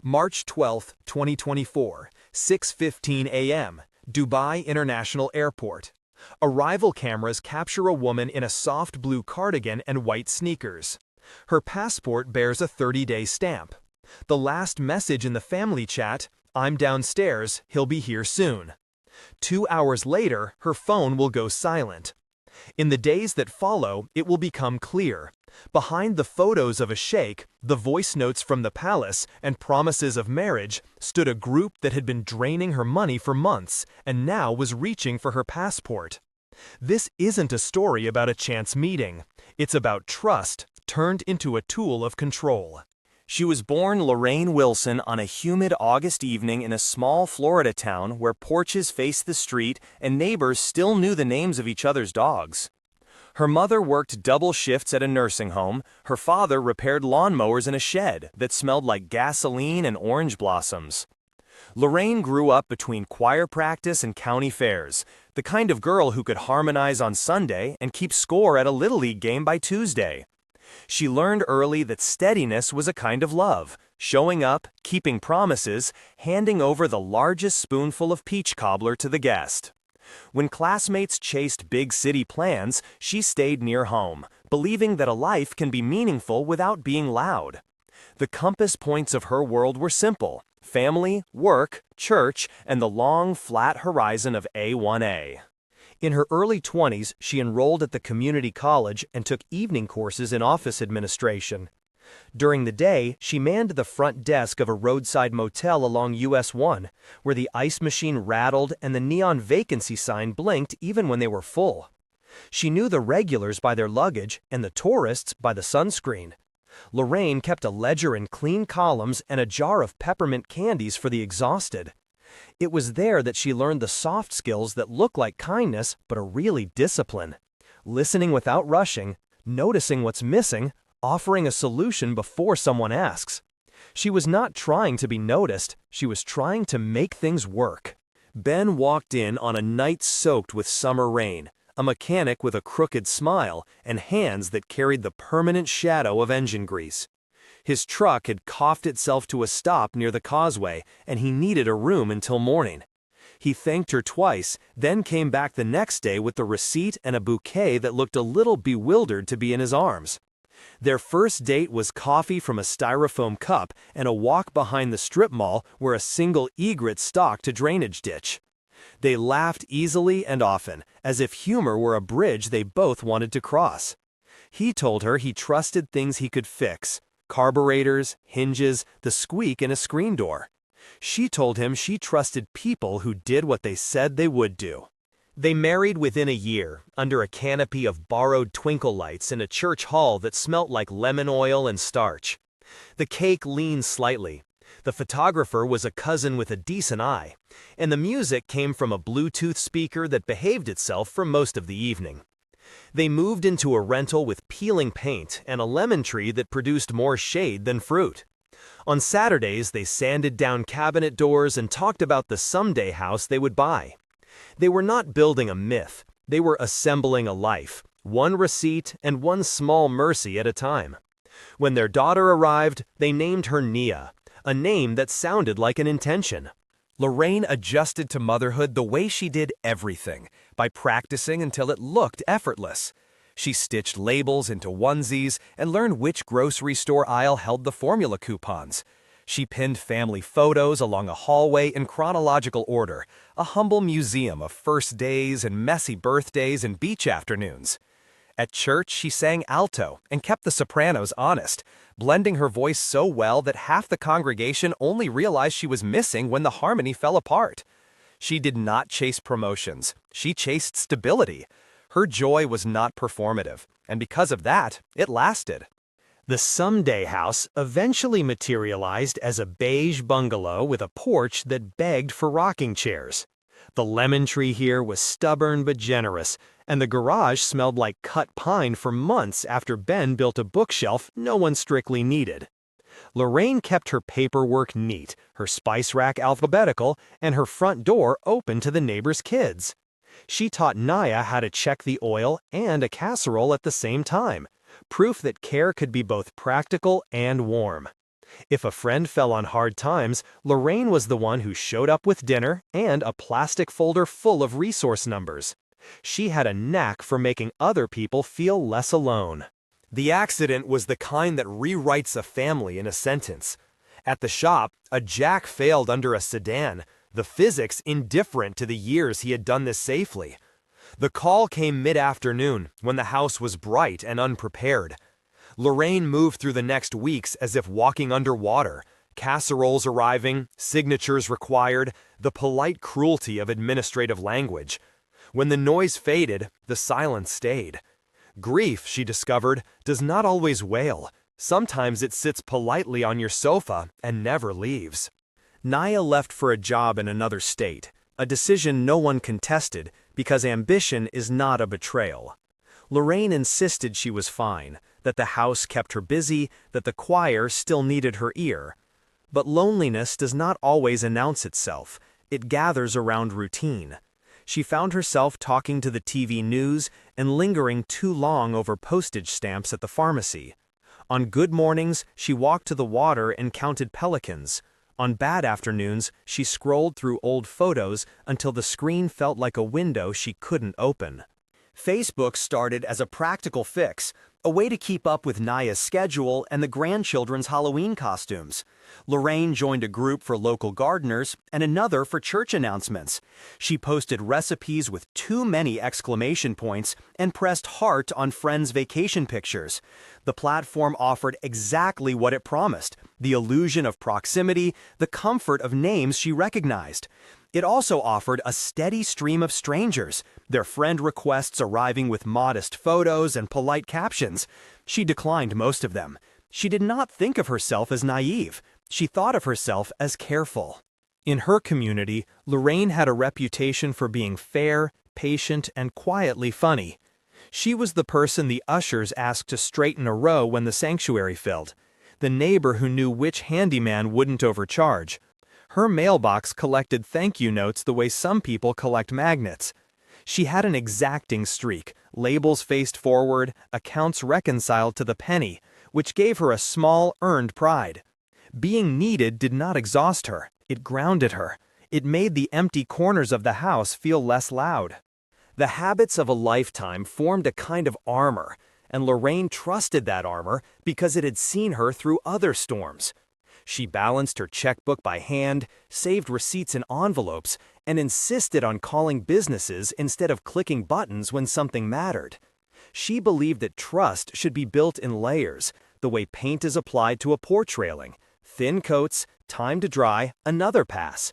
March 12, 2024, 6:15 a.m., Dubai International Airport. Arrival cameras capture a woman in a soft blue cardigan and white sneakers. Her passport bears a 30-day stamp. The last message in the family chat, "I'm downstairs, he'll be here soon." 2 hours later, her phone will go silent. In the days that follow, it will become clear. Behind the photos of a sheikh, the voice notes from the palace, and promises of marriage, stood a group that had been draining her money for months and now was reaching for her passport. This isn't a story about a chance meeting. It's about trust turned into a tool of control. She was born Lorraine Wilson on a humid August evening in a small Florida town where porches faced the street and neighbors still knew the names of each other's dogs. Her mother worked double shifts at a nursing home. Her father repaired lawnmowers in a shed that smelled like gasoline and orange blossoms. Lorraine grew up between choir practice and county fairs, the kind of girl who could harmonize on Sunday and keep score at a Little League game by Tuesday. She learned early that steadiness was a kind of love, showing up, keeping promises, handing over the largest spoonful of peach cobbler to the guest. When classmates chased big city plans, she stayed near home, believing that a life can be meaningful without being loud. The compass points of her world were simple: family, work, church, and the long, flat horizon of A1A. In her early 20s, she enrolled at the community college and took evening courses in office administration. During the day, she manned the front desk of a roadside motel along US 1, where the ice machine rattled and the neon vacancy sign blinked even when they were full. She knew the regulars by their luggage and the tourists by the sunscreen. Lorraine kept a ledger in clean columns and a jar of peppermint candies for the exhausted. It was there that she learned the soft skills that look like kindness but are really discipline. Listening without rushing, noticing what's missing, offering a solution before someone asks. She was not trying to be noticed, she was trying to make things work. Ben walked in on a night soaked with summer rain, a mechanic with a crooked smile and hands that carried the permanent shadow of engine grease. His truck had coughed itself to a stop near the causeway, and he needed a room until morning. He thanked her twice, then came back the next day with the receipt and a bouquet that looked a little bewildered to be in his arms. Their first date was coffee from a styrofoam cup and a walk behind the strip mall where a single egret stalked a drainage ditch. They laughed easily and often, as if humor were a bridge they both wanted to cross. He told her he trusted things he could fix: carburetors, hinges, the squeak in a screen door. She told him she trusted people who did what they said they would do. They married within a year, under a canopy of borrowed twinkle lights in a church hall that smelt like lemon oil and starch. The cake leaned slightly. The photographer was a cousin with a decent eye, and the music came from a Bluetooth speaker that behaved itself for most of the evening. They moved into a rental with peeling paint and a lemon tree that produced more shade than fruit. On Saturdays, they sanded down cabinet doors and talked about the someday house they would buy. They were not building a myth, they were assembling a life, one receipt and one small mercy at a time. When their daughter arrived, they named her Nia, a name that sounded like an intention. Lorraine adjusted to motherhood the way she did everything, by practicing until it looked effortless. She stitched labels into onesies and learned which grocery store aisle held the formula coupons. She pinned family photos along a hallway in chronological order, a humble museum of first days and messy birthdays and beach afternoons. At church, she sang alto and kept the sopranos honest, blending her voice so well that half the congregation only realized she was missing when the harmony fell apart. She did not chase promotions, she chased stability. Her joy was not performative, and because of that, it lasted. The someday house eventually materialized as a beige bungalow with a porch that begged for rocking chairs. The lemon tree here was stubborn but generous, and the garage smelled like cut pine for months after Ben built a bookshelf no one strictly needed. Lorraine kept her paperwork neat, her spice rack alphabetical, and her front door open to the neighbors' kids. She taught Naya how to check the oil and a casserole at the same time, proof that care could be both practical and warm. If a friend fell on hard times, Lorraine was the one who showed up with dinner and a plastic folder full of resource numbers. She had a knack for making other people feel less alone. The accident was the kind that rewrites a family in a sentence. At the shop, a jack failed under a sedan, the physics indifferent to the years he had done this safely. The call came mid-afternoon, when the house was bright and unprepared. Lorraine moved through the next weeks as if walking underwater, casseroles arriving, signatures required, the polite cruelty of administrative language. When the noise faded, the silence stayed. Grief, she discovered, does not always wail. Sometimes it sits politely on your sofa and never leaves. Naya left for a job in another state, a decision no one contested because ambition is not a betrayal. Lorraine insisted she was fine, that the house kept her busy, that the choir still needed her ear. But loneliness does not always announce itself. It gathers around routine. She found herself talking to the TV news and lingering too long over postage stamps at the pharmacy. On good mornings, she walked to the water and counted pelicans. On bad afternoons, she scrolled through old photos until the screen felt like a window she couldn't open. Facebook started as a practical fix, a way to keep up with Naya's schedule and the grandchildren's Halloween costumes. Lorraine joined a group for local gardeners and another for church announcements. She posted recipes with too many exclamation points and pressed heart on friends' vacation pictures. The platform offered exactly what it promised: the illusion of proximity, the comfort of names she recognized. It also offered a steady stream of strangers, their friend requests arriving with modest photos and polite captions. She declined most of them. She did not think of herself as naive. She thought of herself as careful. In her community, Lorraine had a reputation for being fair, patient, and quietly funny. She was the person the ushers asked to straighten a row when the sanctuary filled, the neighbor who knew which handyman wouldn't overcharge. Her mailbox collected thank you notes the way some people collect magnets. She had an exacting streak, labels faced forward, accounts reconciled to the penny, which gave her a small, earned pride. Being needed did not exhaust her, it grounded her. It made the empty corners of the house feel less loud. The habits of a lifetime formed a kind of armor, and Lorraine trusted that armor because it had seen her through other storms. She balanced her checkbook by hand, saved receipts in envelopes, and insisted on calling businesses instead of clicking buttons when something mattered. She believed that trust should be built in layers, the way paint is applied to a porch railing. Thin coats, time to dry, another pass.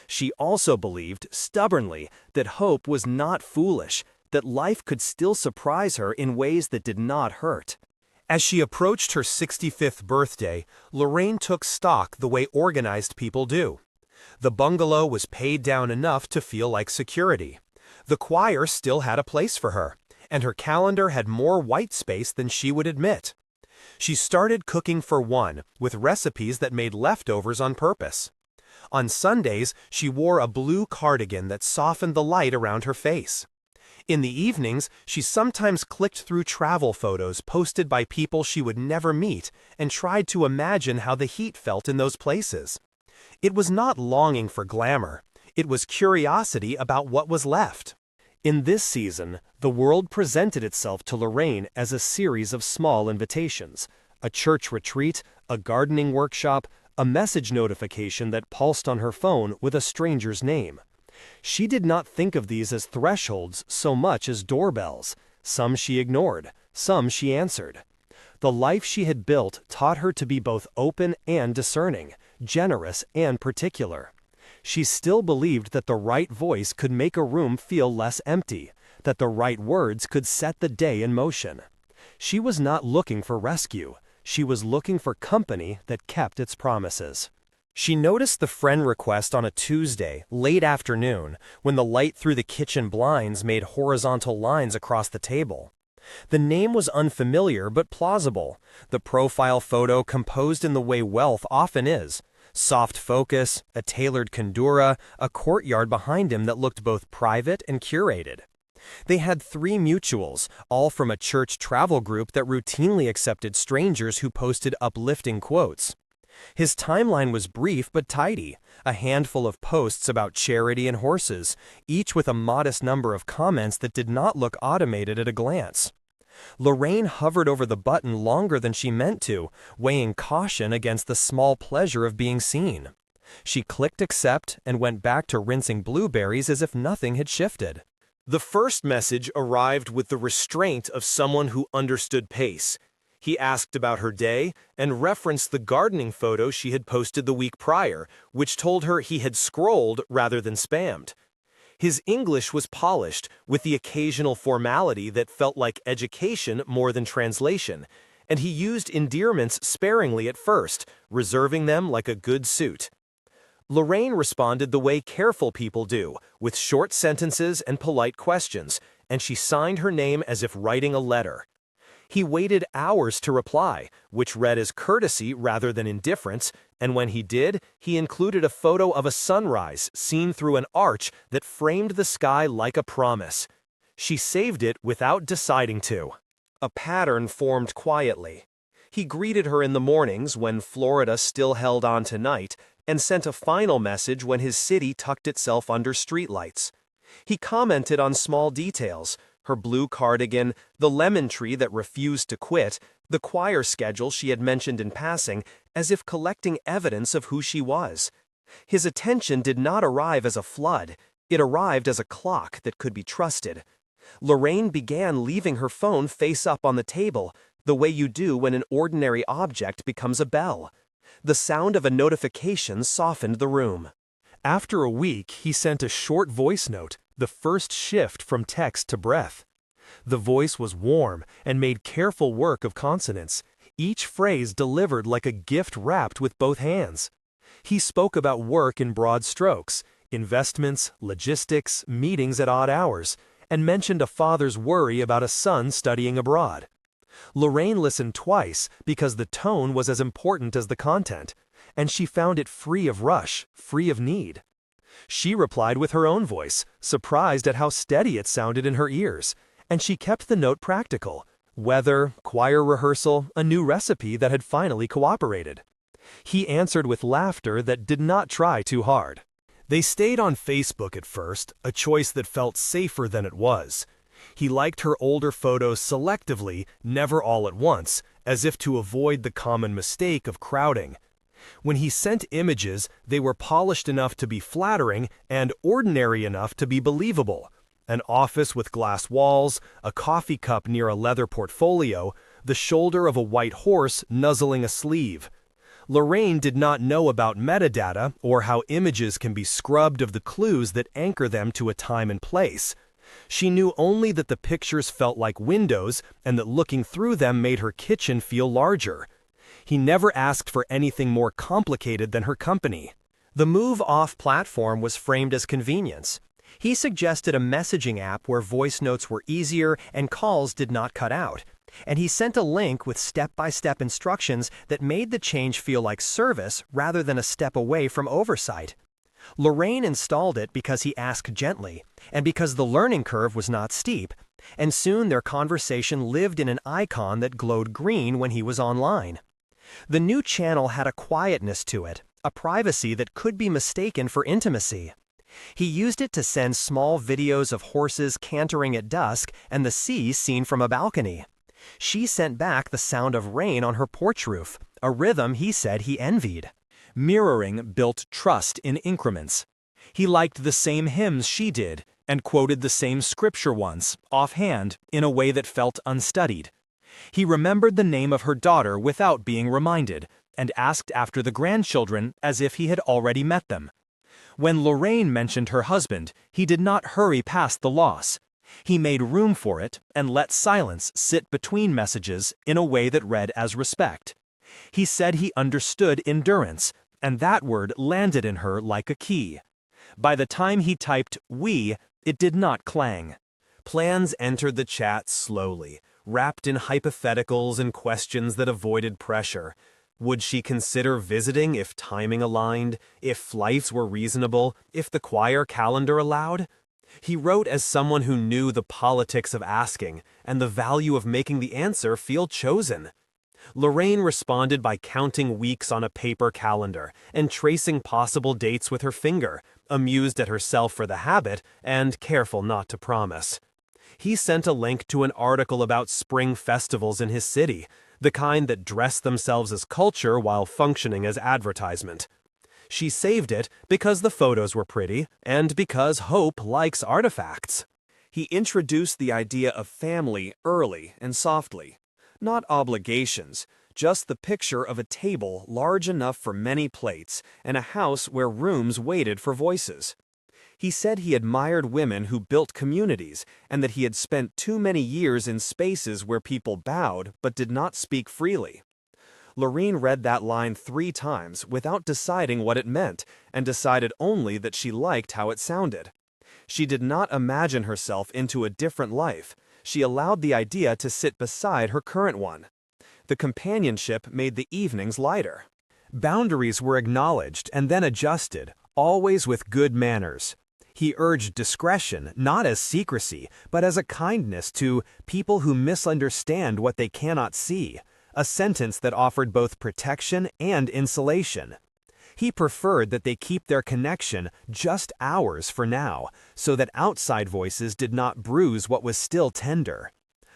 She also believed, stubbornly, that hope was not foolish, that life could still surprise her in ways that did not hurt. As she approached her 65th birthday, Lorraine took stock the way organized people do. The bungalow was paid down enough to feel like security. The choir still had a place for her, and her calendar had more white space than she would admit. She started cooking for one, with recipes that made leftovers on purpose. On Sundays, she wore a blue cardigan that softened the light around her face. In the evenings, she sometimes clicked through travel photos posted by people she would never meet and tried to imagine how the heat felt in those places. It was not longing for glamour. It was curiosity about what was left. In this season, the world presented itself to Lorraine as a series of small invitations: a church retreat, a gardening workshop, a message notification that pulsed on her phone with a stranger's name. She did not think of these as thresholds so much as doorbells. Some she ignored, some she answered. The life she had built taught her to be both open and discerning, generous and particular. She still believed that the right voice could make a room feel less empty, that the right words could set the day in motion. She was not looking for rescue. She was looking for company that kept its promises. She noticed the friend request on a Tuesday, late afternoon, when the light through the kitchen blinds made horizontal lines across the table. The name was unfamiliar but plausible, the profile photo composed in the way wealth often is: soft focus, a tailored kandura, a courtyard behind him that looked both private and curated. They had 3 mutuals, all from a church travel group that routinely accepted strangers who posted uplifting quotes. His timeline was brief but tidy, a handful of posts about charity and horses, each with a modest number of comments that did not look automated at a glance. Lorraine hovered over the button longer than she meant to, weighing caution against the small pleasure of being seen. She clicked accept and went back to rinsing blueberries as if nothing had shifted. The first message arrived with the restraint of someone who understood pace. He asked about her day and referenced the gardening photo she had posted the week prior, which told her he had scrolled rather than spammed. His English was polished, with the occasional formality that felt like education more than translation, and he used endearments sparingly at first, reserving them like a good suit. Lorraine responded the way careful people do, with short sentences and polite questions, and she signed her name as if writing a letter. He waited hours to reply, which read as courtesy rather than indifference, and when he did, he included a photo of a sunrise seen through an arch that framed the sky like a promise. She saved it without deciding to. A pattern formed quietly. He greeted her in the mornings when Florida still held on to night, and sent a final message when his city tucked itself under streetlights. He commented on small details: her blue cardigan, the lemon tree that refused to quit, the choir schedule she had mentioned in passing, as if collecting evidence of who she was. His attention did not arrive as a flood, it arrived as a clock that could be trusted. Lorraine began leaving her phone face up on the table, the way you do when an ordinary object becomes a bell. The sound of a notification softened the room. After a week, he sent a short voice note, the first shift from text to breath. The voice was warm and made careful work of consonants, each phrase delivered like a gift wrapped with both hands. He spoke about work in broad strokes, investments, logistics, meetings at odd hours, and mentioned a father's worry about a son studying abroad. Lorraine listened twice because the tone was as important as the content, and she found it free of rush, free of need. She replied with her own voice, surprised at how steady it sounded in her ears, and she kept the note practical: weather, choir rehearsal, a new recipe that had finally cooperated. He answered with laughter that did not try too hard. They stayed on Facebook at first, a choice that felt safer than it was. He liked her older photos selectively, never all at once, as if to avoid the common mistake of crowding. When he sent images, they were polished enough to be flattering and ordinary enough to be believable. An office with glass walls, a coffee cup near a leather portfolio, the shoulder of a white horse nuzzling a sleeve. Lorraine did not know about metadata or how images can be scrubbed of the clues that anchor them to a time and place. She knew only that the pictures felt like windows and that looking through them made her kitchen feel larger. He never asked for anything more complicated than her company. The move off platform was framed as convenience. He suggested a messaging app where voice notes were easier and calls did not cut out, and he sent a link with step-by-step instructions that made the change feel like service rather than a step away from oversight. Lorraine installed it because he asked gently, and because the learning curve was not steep, and soon their conversation lived in an icon that glowed green when he was online. The new channel had a quietness to it, a privacy that could be mistaken for intimacy. He used it to send small videos of horses cantering at dusk and the sea seen from a balcony. She sent back the sound of rain on her porch roof, a rhythm he said he envied. Mirroring built trust in increments. He liked the same hymns she did, and quoted the same scripture once, offhand, in a way that felt unstudied. He remembered the name of her daughter without being reminded, and asked after the grandchildren as if he had already met them. When Lorraine mentioned her husband, he did not hurry past the loss. He made room for it and let silence sit between messages in a way that read as respect. He said he understood endurance, and that word landed in her like a key. By the time he typed "we," it did not clang. Plans entered the chat slowly, wrapped in hypotheticals and questions that avoided pressure. Would she consider visiting if timing aligned, if flights were reasonable, if the choir calendar allowed? He wrote as someone who knew the politics of asking and the value of making the answer feel chosen. Lorraine responded by counting weeks on a paper calendar and tracing possible dates with her finger, amused at herself for the habit and careful not to promise. He sent a link to an article about spring festivals in his city, the kind that dress themselves as culture while functioning as advertisement. She saved it because the photos were pretty and because Hope likes artifacts. He introduced the idea of family early and softly. Not obligations, just the picture of a table large enough for many plates and a house where rooms waited for voices. He said he admired women who built communities and that he had spent too many years in spaces where people bowed but did not speak freely. Lorraine read that line 3 times without deciding what it meant and decided only that she liked how it sounded. She did not imagine herself into a different life. She allowed the idea to sit beside her current one. The companionship made the evenings lighter. Boundaries were acknowledged and then adjusted, always with good manners. He urged discretion, not as secrecy, but as a kindness to people who misunderstand what they cannot see, a sentence that offered both protection and insulation. He preferred that they keep their connection just hours for now, so that outside voices did not bruise what was still tender.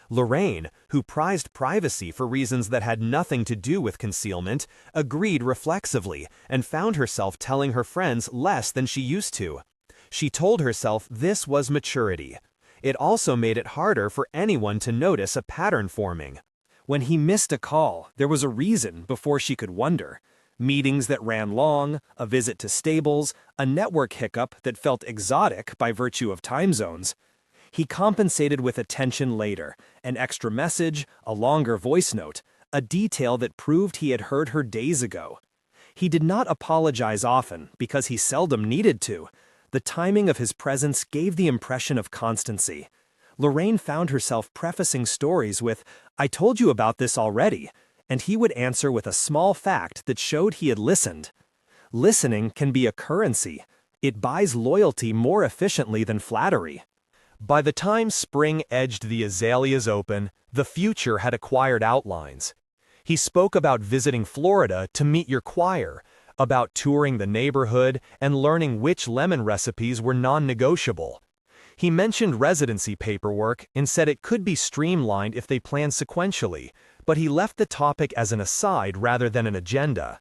Lorraine, who prized privacy for reasons that had nothing to do with concealment, agreed reflexively and found herself telling her friends less than she used to. She told herself this was maturity. It also made it harder for anyone to notice a pattern forming. When he missed a call, there was a reason before she could wonder. Meetings that ran long, a visit to stables, a network hiccup that felt exotic by virtue of time zones. He compensated with attention later, an extra message, a longer voice note, a detail that proved he had heard her days ago. He did not apologize often because he seldom needed to. The timing of his presence gave the impression of constancy. Lorraine found herself prefacing stories with, "I told you about this already," and he would answer with a small fact that showed he had listened. Listening can be a currency. It buys loyalty more efficiently than flattery. By the time spring edged the azaleas open, the future had acquired outlines. He spoke about visiting Florida to meet your choir, about touring the neighborhood and learning which lemon recipes were non-negotiable. He mentioned residency paperwork and said it could be streamlined if they planned sequentially, but he left the topic as an aside rather than an agenda.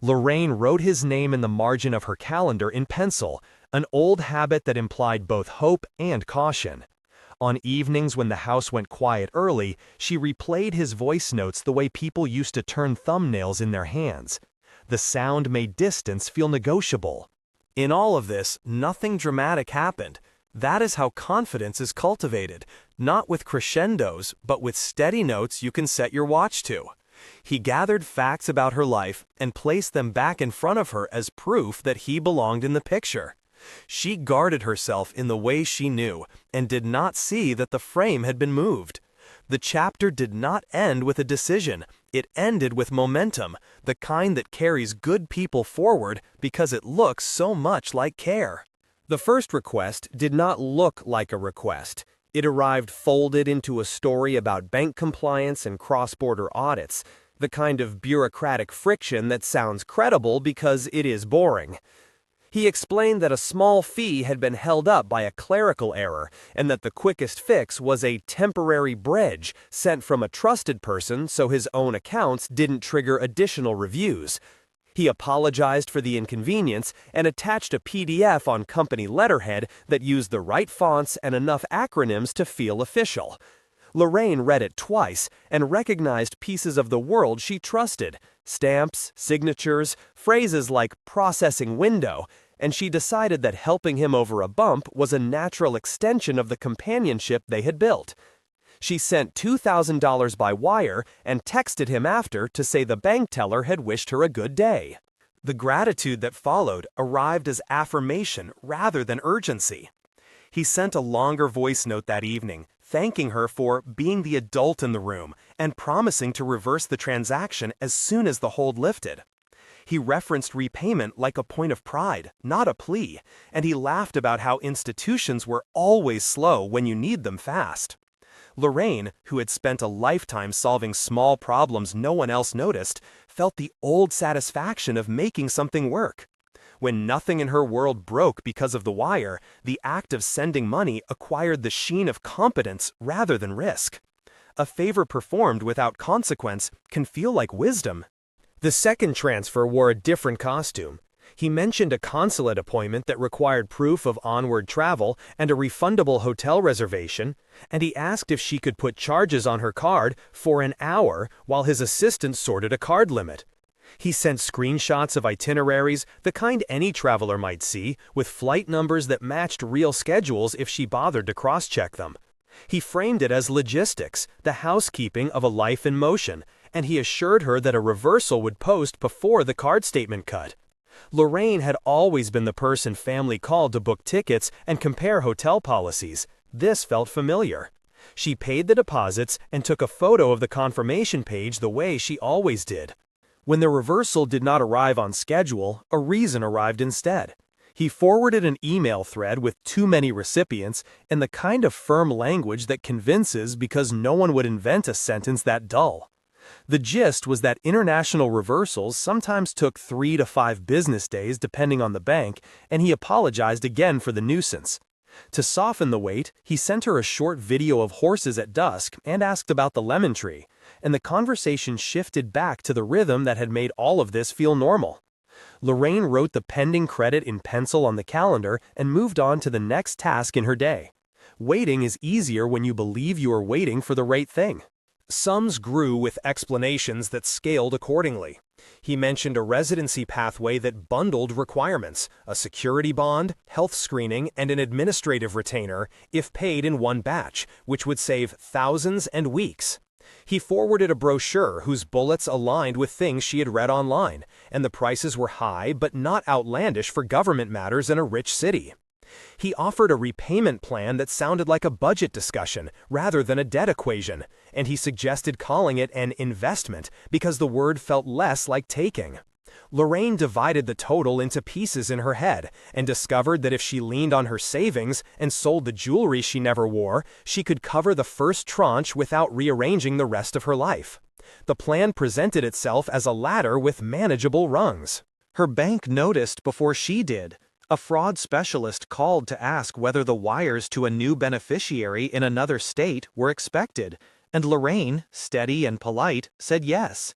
Lorraine wrote his name in the margin of her calendar in pencil, an old habit that implied both hope and caution. On evenings when the house went quiet early, she replayed his voice notes the way people used to turn thumbnails in their hands. The sound made distance feel negotiable. In all of this, nothing dramatic happened. That is how confidence is cultivated, not with crescendos, but with steady notes you can set your watch to. He gathered facts about her life and placed them back in front of her as proof that he belonged in the picture. She guarded herself in the way she knew and did not see that the frame had been moved. The chapter did not end with a decision. It ended with momentum, the kind that carries good people forward because it looks so much like care. The first request did not look like a request. It arrived folded into a story about bank compliance and cross-border audits, the kind of bureaucratic friction that sounds credible because it is boring. He explained that a small fee had been held up by a clerical error and that the quickest fix was a temporary bridge sent from a trusted person so his own accounts didn't trigger additional reviews. He apologized for the inconvenience and attached a PDF on company letterhead that used the right fonts and enough acronyms to feel official. Lorraine read it twice and recognized pieces of the world she trusted, stamps, signatures, phrases like processing window, and she decided that helping him over a bump was a natural extension of the companionship they had built. She sent $2,000 by wire and texted him after to say the bank teller had wished her a good day. The gratitude that followed arrived as affirmation rather than urgency. He sent a longer voice note that evening, thanking her for being the adult in the room and promising to reverse the transaction as soon as the hold lifted. He referenced repayment like a point of pride, not a plea, and he laughed about how institutions were always slow when you need them fast. Lorraine, who had spent a lifetime solving small problems no one else noticed, felt the old satisfaction of making something work. When nothing in her world broke because of the wire, the act of sending money acquired the sheen of competence rather than risk. A favor performed without consequence can feel like wisdom. The second transfer wore a different costume. He mentioned a consulate appointment that required proof of onward travel and a refundable hotel reservation, and he asked if she could put charges on her card for an hour while his assistant sorted a card limit. He sent screenshots of itineraries, the kind any traveler might see, with flight numbers that matched real schedules if she bothered to cross-check them. He framed it as logistics, the housekeeping of a life in motion, and he assured her that a reversal would post before the card statement cut. Lorraine had always been the person family called to book tickets and compare hotel policies. This felt familiar. She paid the deposits and took a photo of the confirmation page the way she always did. When the reversal did not arrive on schedule, a reason arrived instead. He forwarded an email thread with too many recipients and the kind of firm language that convinces because no one would invent a sentence that dull. The gist was that international reversals sometimes took 3 to 5 business days depending on the bank, and he apologized again for the nuisance. To soften the wait, he sent her a short video of horses at dusk and asked about the lemon tree, and the conversation shifted back to the rhythm that had made all of this feel normal. Lorraine wrote the pending credit in pencil on the calendar and moved on to the next task in her day. Waiting is easier when you believe you are waiting for the right thing. Sums grew with explanations that scaled accordingly. He mentioned a residency pathway that bundled requirements, a security bond, health screening, and an administrative retainer, if paid in one batch, which would save thousands and weeks. He forwarded a brochure whose bullets aligned with things she had read online, and the prices were high but not outlandish for government matters in a rich city. He offered a repayment plan that sounded like a budget discussion rather than a debt equation, and he suggested calling it an investment because the word felt less like taking. Lorraine divided the total into pieces in her head and discovered that if she leaned on her savings and sold the jewelry she never wore, she could cover the first tranche without rearranging the rest of her life. The plan presented itself as a ladder with manageable rungs. Her bank noticed before she did. A fraud specialist called to ask whether the wires to a new beneficiary in another state were expected, and Lorraine, steady and polite, said yes.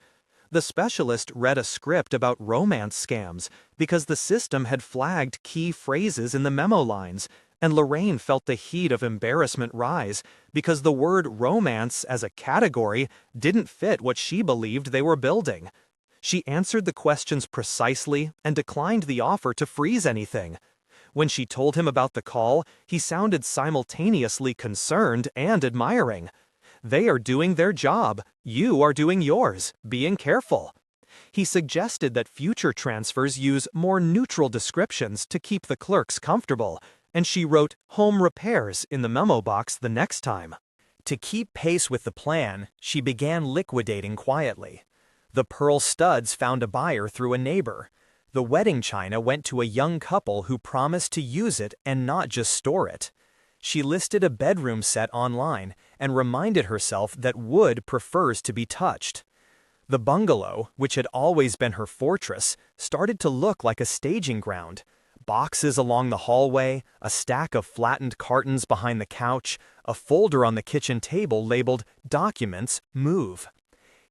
The specialist read a script about romance scams because the system had flagged key phrases in the memo lines, and Lorraine felt the heat of embarrassment rise because the word romance as a category didn't fit what she believed they were building. She answered the questions precisely and declined the offer to freeze anything. When she told him about the call, he sounded simultaneously concerned and admiring. They are doing their job. You are doing yours. Being careful. He suggested that future transfers use more neutral descriptions to keep the clerks comfortable, and she wrote home repairs in the memo box the next time. To keep pace with the plan, she began liquidating quietly. The pearl studs found a buyer through a neighbor. The wedding china went to a young couple who promised to use it and not just store it. She listed a bedroom set online and reminded herself that wood prefers to be touched. The bungalow, which had always been her fortress, started to look like a staging ground. Boxes along the hallway, a stack of flattened cartons behind the couch, a folder on the kitchen table labeled "Documents, Move."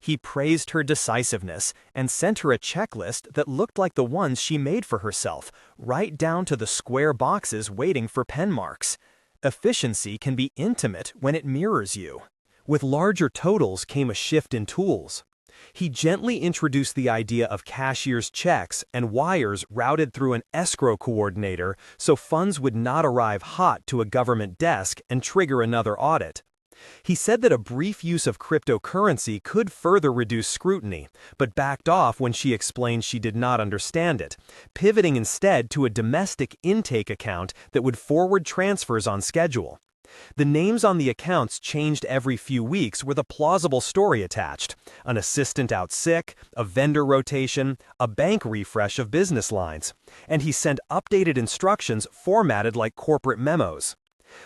He praised her decisiveness and sent her a checklist that looked like the ones she made for herself, right down to the square boxes waiting for pen marks. Efficiency can be intimate when it mirrors you. With larger totals came a shift in tools. He gently introduced the idea of cashier's checks and wires routed through an escrow coordinator so funds would not arrive hot to a government desk and trigger another audit. He said that a brief use of cryptocurrency could further reduce scrutiny, but backed off when she explained she did not understand it, pivoting instead to a domestic intake account that would forward transfers on schedule. The names on the accounts changed every few weeks with a plausible story attached: an assistant out sick, a vendor rotation, a bank refresh of business lines, and he sent updated instructions formatted like corporate memos.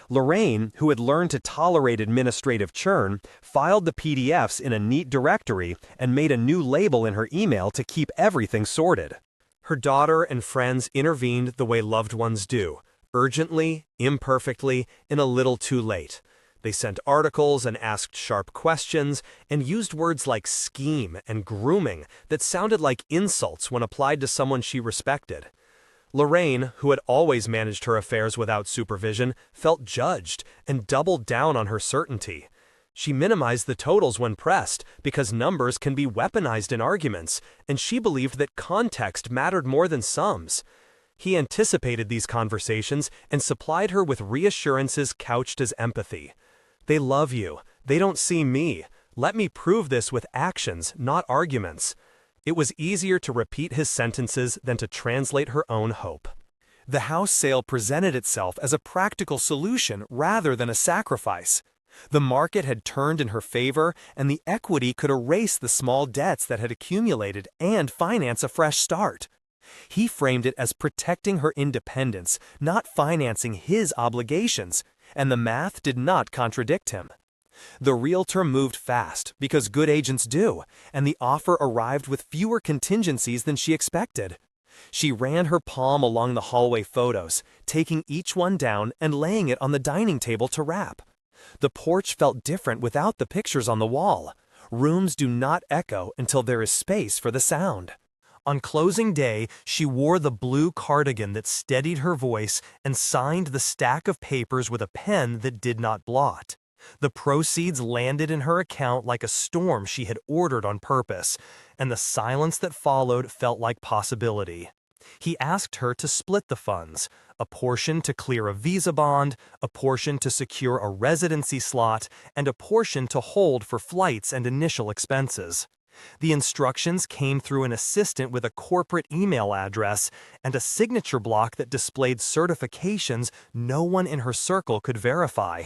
Lorraine, who had learned to tolerate administrative churn, filed the PDFs in a neat directory and made a new label in her email to keep everything sorted. Her daughter and friends intervened the way loved ones do, urgently, imperfectly, and a little too late. They sent articles and asked sharp questions and used words like scheme and grooming that sounded like insults when applied to someone she respected. Lorraine, who had always managed her affairs without supervision, felt judged and doubled down on her certainty. She minimized the totals when pressed because numbers can be weaponized in arguments, and she believed that context mattered more than sums. He anticipated these conversations and supplied her with reassurances couched as empathy. "They love you. They don't see me. Let me prove this with actions, not arguments." It was easier to repeat his sentences than to translate her own hope. The house sale presented itself as a practical solution rather than a sacrifice. The market had turned in her favor, and the equity could erase the small debts that had accumulated and finance a fresh start. He framed it as protecting her independence, not financing his obligations, and the math did not contradict him. The realtor moved fast, because good agents do, and the offer arrived with fewer contingencies than she expected. She ran her palm along the hallway photos, taking each one down and laying it on the dining table to wrap. The porch felt different without the pictures on the wall. Rooms do not echo until there is space for the sound. On closing day, she wore the blue cardigan that steadied her voice and signed the stack of papers with a pen that did not blot. The proceeds landed in her account like a storm she had ordered on purpose, and the silence that followed felt like possibility. He asked her to split the funds, a portion to clear a visa bond, a portion to secure a residency slot, and a portion to hold for flights and initial expenses. The instructions came through an assistant with a corporate email address and a signature block that displayed certifications no one in her circle could verify.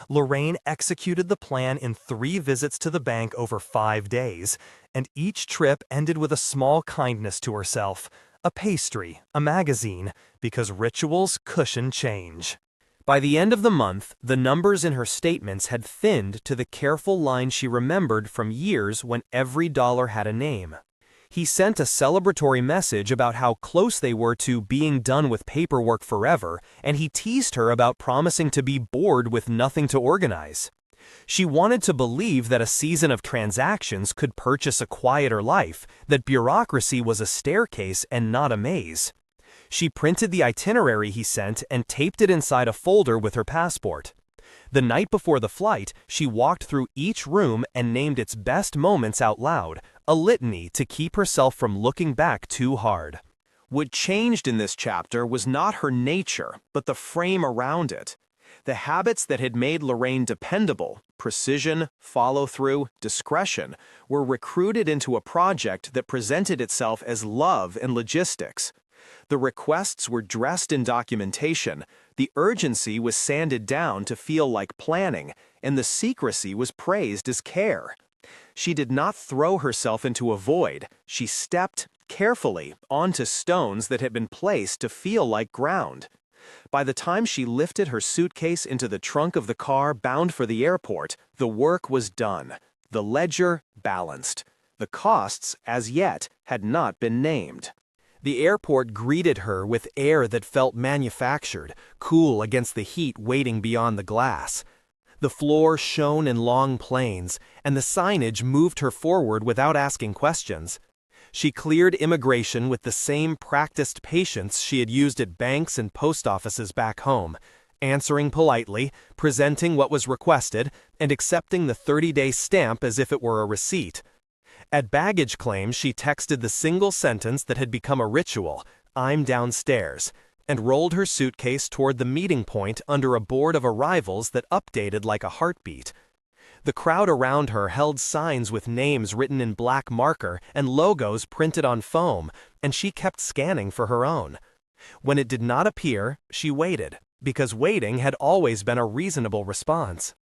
Lorraine executed the plan in 3 visits to the bank over 5 days, and each trip ended with a small kindness to herself, a pastry, a magazine, because rituals cushion change. By the end of the month, the numbers in her statements had thinned to the careful line she remembered from years when every dollar had a name. He sent a celebratory message about how close they were to being done with paperwork forever, and he teased her about promising to be bored with nothing to organize. She wanted to believe that a season of transactions could purchase a quieter life, that bureaucracy was a staircase and not a maze. She printed the itinerary he sent and taped it inside a folder with her passport. The night before the flight, she walked through each room and named its best moments out loud, a litany to keep herself from looking back too hard. What changed in this chapter was not her nature, but the frame around it. The habits that had made Lorraine dependable, precision, follow-through, discretion, were recruited into a project that presented itself as love and logistics. The requests were dressed in documentation, the urgency was sanded down to feel like planning, and the secrecy was praised as care. She did not throw herself into a void, she stepped, carefully, onto stones that had been placed to feel like ground. By the time she lifted her suitcase into the trunk of the car bound for the airport, the work was done, the ledger balanced. The costs, as yet, had not been named. The airport greeted her with air that felt manufactured, cool against the heat waiting beyond the glass. The floor shone in long planes, and the signage moved her forward without asking questions. She cleared immigration with the same practiced patience she had used at banks and post offices back home, answering politely, presenting what was requested, and accepting the 30-day stamp as if it were a receipt. At baggage claim, she texted the single sentence that had become a ritual, "I'm downstairs," and rolled her suitcase toward the meeting point under a board of arrivals that updated like a heartbeat. The crowd around her held signs with names written in black marker and logos printed on foam, and she kept scanning for her own. When it did not appear, she waited, because waiting had always been a reasonable response.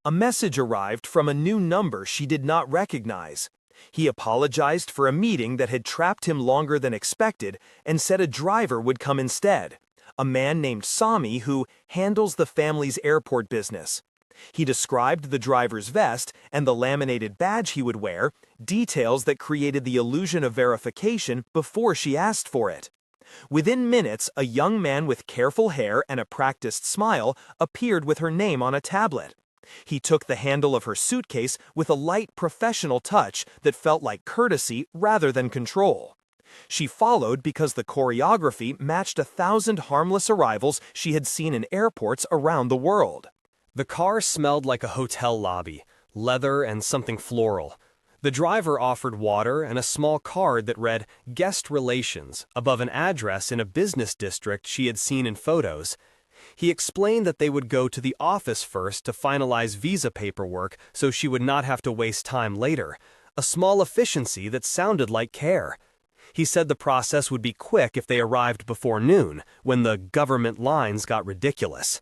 A message arrived from a new number she did not recognize. He apologized for a meeting that had trapped him longer than expected and said a driver would come instead. a man named Sami who handles the family's airport business. He described the driver's vest and the laminated badge he would wear, details that created the illusion of verification before she asked for it. Within minutes, a young man with careful hair and a practiced smile appeared with her name on a tablet. He took the handle of her suitcase with a light professional touch that felt like courtesy rather than control. She followed because the choreography matched 1,000 harmless arrivals she had seen in airports around the world. The car smelled like a hotel lobby, leather and something floral. The driver offered water and a small card that read "Guest Relations" above an address in a business district she had seen in photos. He explained that they would go to the office first to finalize visa paperwork so she would not have to waste time later, a small efficiency that sounded like care. He said the process would be quick if they arrived before noon, when the government lines got ridiculous.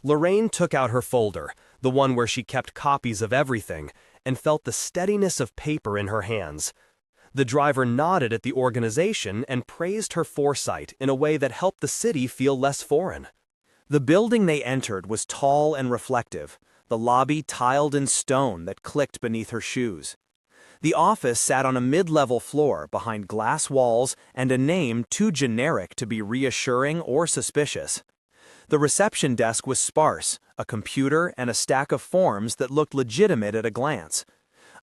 Lorraine took out her folder, the one where she kept copies of everything, and felt the steadiness of paper in her hands. The driver nodded at the organization and praised her foresight in a way that helped the city feel less foreign. The building they entered was tall and reflective, the lobby tiled in stone that clicked beneath her shoes. The office sat on a mid-level floor behind glass walls and a name too generic to be reassuring or suspicious. The reception desk was sparse, a computer and a stack of forms that looked legitimate at a glance.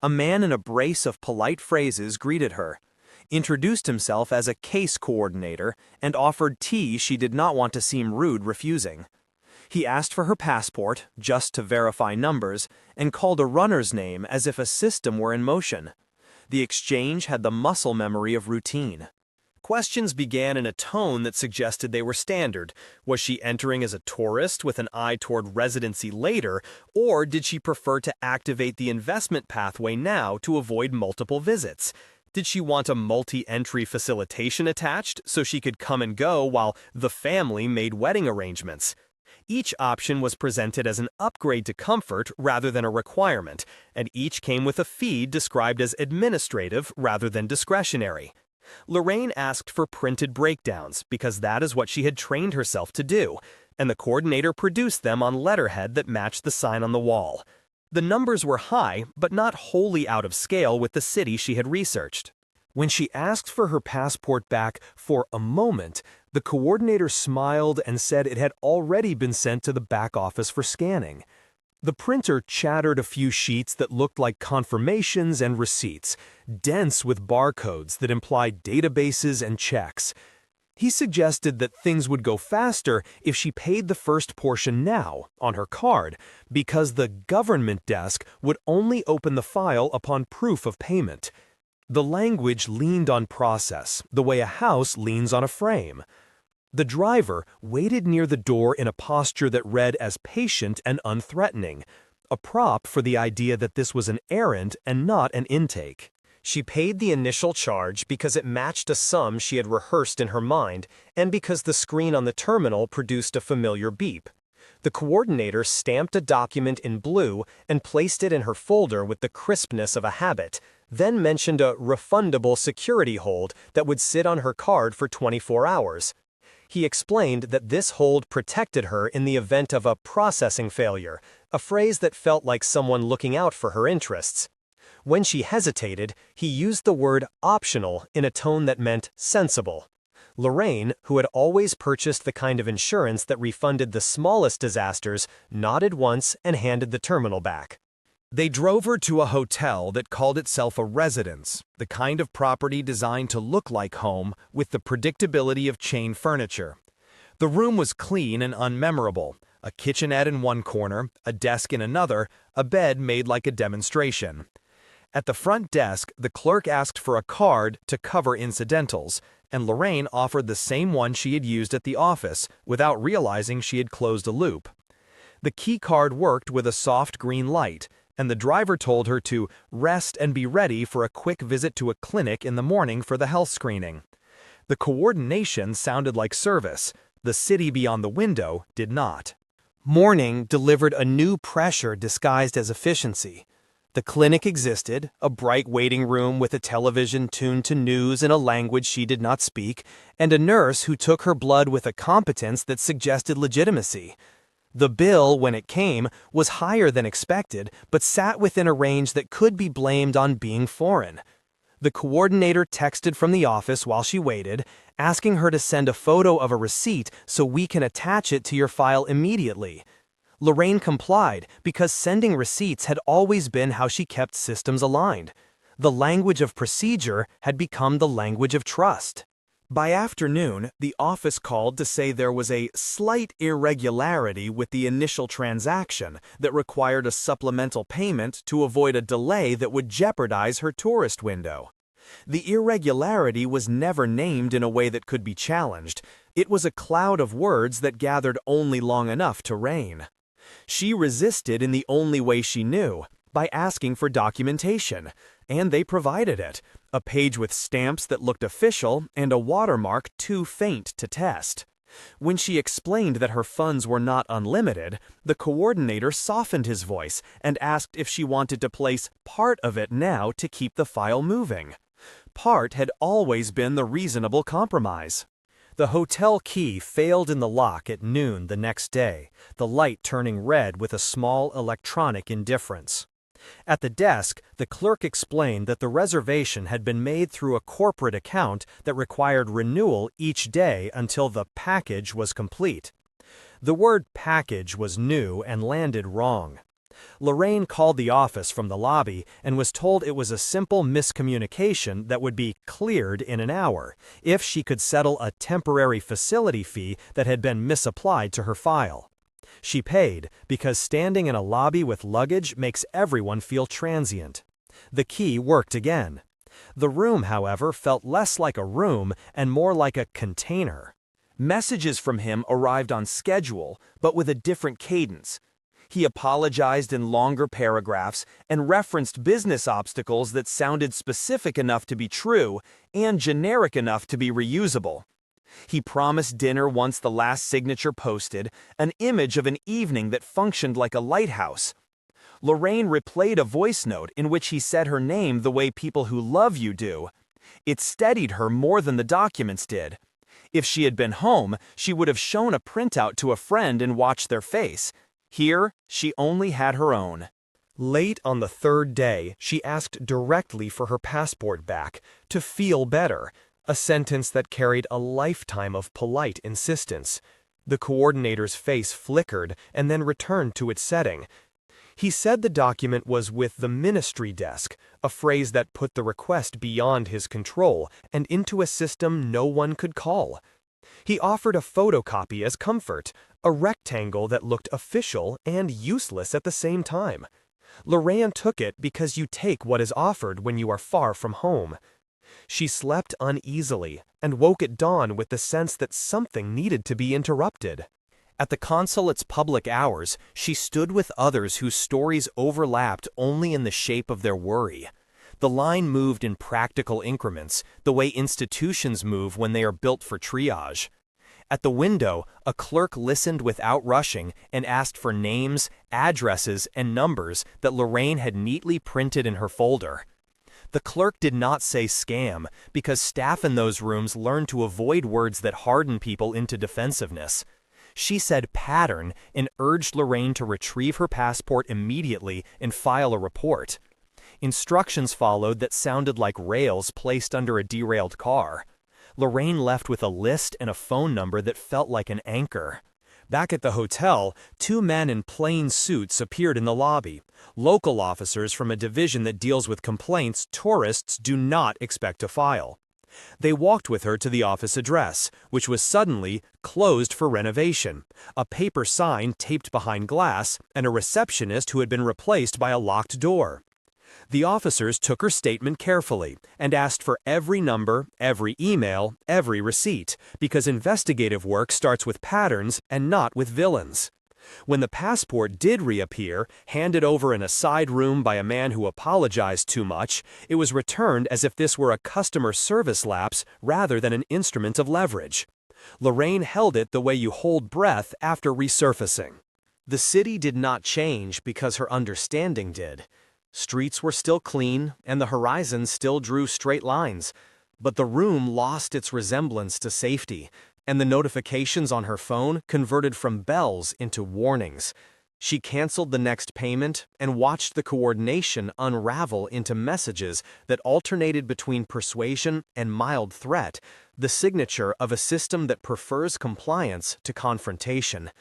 A man in a brace of polite phrases greeted her, introduced himself as a case coordinator, and offered tea she did not want to seem rude refusing. He asked for her passport, just to verify numbers, and called a runner's name as if a system were in motion. The exchange had the muscle memory of routine. Questions began in a tone that suggested they were standard. Was she entering as a tourist with an eye toward residency later, or did she prefer to activate the investment pathway now to avoid multiple visits? Did she want a multi-entry facilitation attached so she could come and go while the family made wedding arrangements? Each option was presented as an upgrade to comfort rather than a requirement, and each came with a fee described as administrative rather than discretionary. Lorraine asked for printed breakdowns because that is what she had trained herself to do, and the coordinator produced them on letterhead that matched the sign on the wall. The numbers were high, but not wholly out of scale with the city she had researched. When she asked for her passport back for a moment, the coordinator smiled and said it had already been sent to the back office for scanning. The printer chattered a few sheets that looked like confirmations and receipts, dense with barcodes that implied databases and checks. He suggested that things would go faster if she paid the first portion now, on her card, because the government desk would only open the file upon proof of payment. The language leaned on process, the way a house leans on a frame. The driver waited near the door in a posture that read as patient and unthreatening, a prop for the idea that this was an errand and not an intake. She paid the initial charge because it matched a sum she had rehearsed in her mind and because the screen on the terminal produced a familiar beep. The coordinator stamped a document in blue and placed it in her folder with the crispness of a habit, then mentioned a refundable security hold that would sit on her card for 24 hours. He explained that this hold protected her in the event of a processing failure, a phrase that felt like someone looking out for her interests. When she hesitated, he used the word optional in a tone that meant sensible. Lorraine, who had always purchased the kind of insurance that refunded the smallest disasters, nodded once and handed the terminal back. They drove her to a hotel that called itself a residence, the kind of property designed to look like home with the predictability of chain furniture. The room was clean and unmemorable, a kitchenette in one corner, a desk in another, a bed made like a demonstration. At the front desk, the clerk asked for a card to cover incidentals, and Lorraine offered the same one she had used at the office without realizing she had closed a loop. The key card worked with a soft green light, and the driver told her to rest and be ready for a quick visit to a clinic in the morning for the health screening. The coordination sounded like service. The city beyond the window did not. Morning delivered a new pressure disguised as efficiency. The clinic existed, a bright waiting room with a television tuned to news in a language she did not speak, and a nurse who took her blood with a competence that suggested legitimacy. The bill, when it came, was higher than expected, but sat within a range that could be blamed on being foreign. The coordinator texted from the office while she waited, asking her to send a photo of a receipt so we can attach it to your file immediately. Lorraine complied because sending receipts had always been how she kept systems aligned. The language of procedure had become the language of trust. By afternoon, the office called to say there was a slight irregularity with the initial transaction that required a supplemental payment to avoid a delay that would jeopardize her tourist window. The irregularity was never named in a way that could be challenged. It was a cloud of words that gathered only long enough to rain. She resisted in the only way she knew, by asking for documentation, and they provided it, a page with stamps that looked official and a watermark too faint to test. When she explained that her funds were not unlimited, the coordinator softened his voice and asked if she wanted to place part of it now to keep the file moving. Part had always been the reasonable compromise. The hotel key failed in the lock at noon the next day, the light turning red with a small electronic indifference. At the desk, the clerk explained that the reservation had been made through a corporate account that required renewal each day until the package was complete. The word package was new and landed wrong. Lorraine called the office from the lobby and was told it was a simple miscommunication that would be cleared in an hour if she could settle a temporary facility fee that had been misapplied to her file. She paid because standing in a lobby with luggage makes everyone feel transient. The key worked again. The room, however, felt less like a room and more like a container. Messages from him arrived on schedule, but with a different cadence. He apologized in longer paragraphs and referenced business obstacles that sounded specific enough to be true and generic enough to be reusable. He promised dinner once the last signature posted, an image of an evening that functioned like a lighthouse. Lorraine replayed a voice note in which he said her name the way people who love you do. It steadied her more than the documents did. If she had been home, she would have shown a printout to a friend and watched their face. Here, she only had her own. Late on the third day, she asked directly for her passport back, to feel better, a sentence that carried a lifetime of polite insistence. The coordinator's face flickered and then returned to its setting. He said the document was with the ministry desk, a phrase that put the request beyond his control and into a system no one could call. He offered a photocopy as comfort, a rectangle that looked official and useless at the same time. Lorraine took it because you take what is offered when you are far from home. She slept uneasily and woke at dawn with the sense that something needed to be interrupted. At the consulate's public hours, she stood with others whose stories overlapped only in the shape of their worry. The line moved in practical increments, the way institutions move when they are built for triage. At the window, a clerk listened without rushing and asked for names, addresses, and numbers that Lorraine had neatly printed in her folder. The clerk did not say scam because staff in those rooms learned to avoid words that harden people into defensiveness. She said pattern and urged Lorraine to retrieve her passport immediately and file a report. Instructions followed that sounded like rails placed under a derailed car. Lorraine left with a list and a phone number that felt like an anchor. Back at the hotel, two men in plain suits appeared in the lobby, local officers from a division that deals with complaints tourists do not expect to file. They walked with her to the office address, which was suddenly closed for renovation, a paper sign taped behind glass, and a receptionist who had been replaced by a locked door. The officers took her statement carefully and asked for every number, every email, every receipt, because investigative work starts with patterns and not with villains. When the passport did reappear, handed over in a side room by a man who apologized too much, it was returned as if this were a customer service lapse rather than an instrument of leverage. Lorraine held it the way you hold breath after resurfacing. The city did not change because her understanding did. Streets were still clean, and the horizon still drew straight lines. But the room lost its resemblance to safety, and the notifications on her phone converted from bells into warnings. She canceled the next payment and watched the coordination unravel into messages that alternated between persuasion and mild threat, the signature of a system that prefers compliance to confrontation.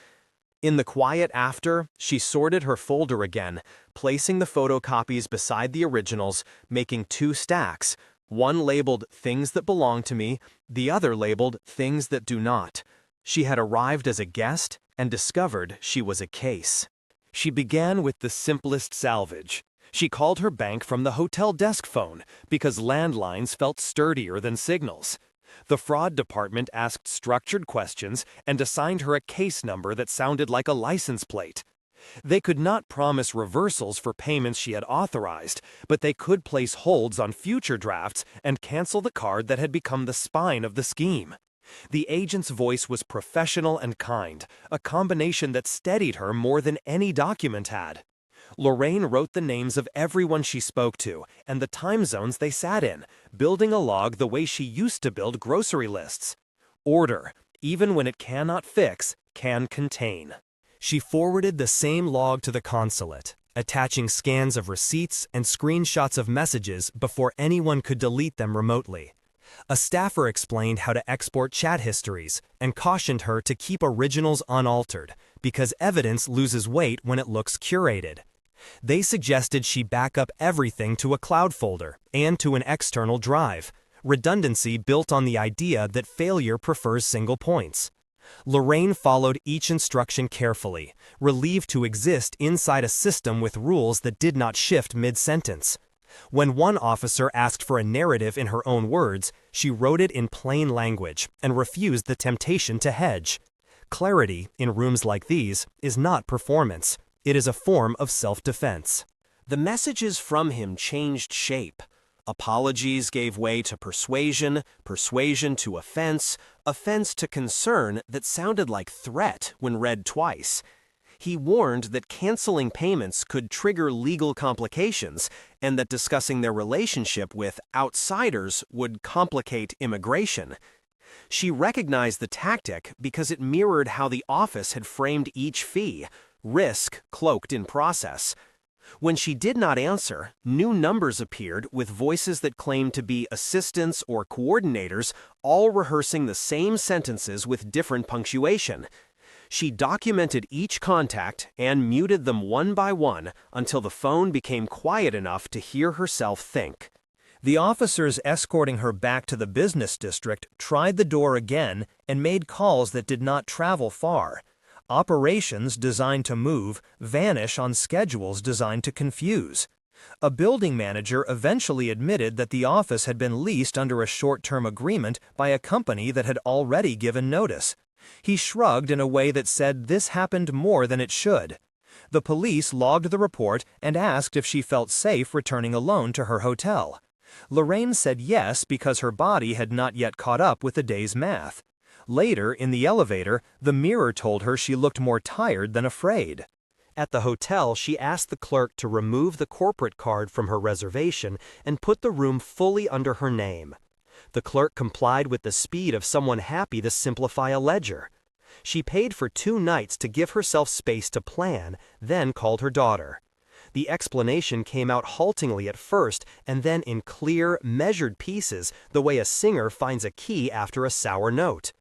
In the quiet after, she sorted her folder again, placing the photocopies beside the originals, making 2 stacks, one labeled Things That Belong to Me, the other labeled Things That Do Not. She had arrived as a guest and discovered she was a case. She began with the simplest salvage. She called her bank from the hotel desk phone because landlines felt sturdier than signals. The fraud department asked structured questions and assigned her a case number that sounded like a license plate. They could not promise reversals for payments she had authorized, but they could place holds on future drafts and cancel the card that had become the spine of the scheme. The agent's voice was professional and kind, a combination that steadied her more than any document had. Lorraine wrote the names of everyone she spoke to and the time zones they sat in, building a log the way she used to build grocery lists. Order, even when it cannot fix, can contain. She forwarded the same log to the consulate, attaching scans of receipts and screenshots of messages before anyone could delete them remotely. A staffer explained how to export chat histories and cautioned her to keep originals unaltered because evidence loses weight when it looks curated. They suggested she back up everything to a cloud folder and to an external drive, redundancy built on the idea that failure prefers single points. Lorraine followed each instruction carefully, relieved to exist inside a system with rules that did not shift mid-sentence. When one officer asked for a narrative in her own words, she wrote it in plain language and refused the temptation to hedge. Clarity, in rooms like these, is not performance. It is a form of self-defense. The messages from him changed shape. Apologies gave way to persuasion, persuasion to offense, offense to concern that sounded like threat when read twice. He warned that canceling payments could trigger legal complications and that discussing their relationship with outsiders would complicate immigration. She recognized the tactic because it mirrored how the office had framed each fee, risk cloaked in process. When she did not answer, new numbers appeared with voices that claimed to be assistants or coordinators, all rehearsing the same sentences with different punctuation. She documented each contact and muted them one by one until the phone became quiet enough to hear herself think. The officers escorting her back to the business district tried the door again and made calls that did not travel far. Operations designed to move vanish on schedules designed to confuse. A building manager eventually admitted that the office had been leased under a short-term agreement by a company that had already given notice. He shrugged in a way that said this happened more than it should. The police logged the report and asked if she felt safe returning alone to her hotel. Lorraine said yes because her body had not yet caught up with the day's math. Later, in the elevator, the mirror told her she looked more tired than afraid. At the hotel, she asked the clerk to remove the corporate card from her reservation and put the room fully under her name. The clerk complied with the speed of someone happy to simplify a ledger. She paid for 2 nights to give herself space to plan, then called her daughter. The explanation came out haltingly at first and then in clear, measured pieces, the way a singer finds a key after a sour note.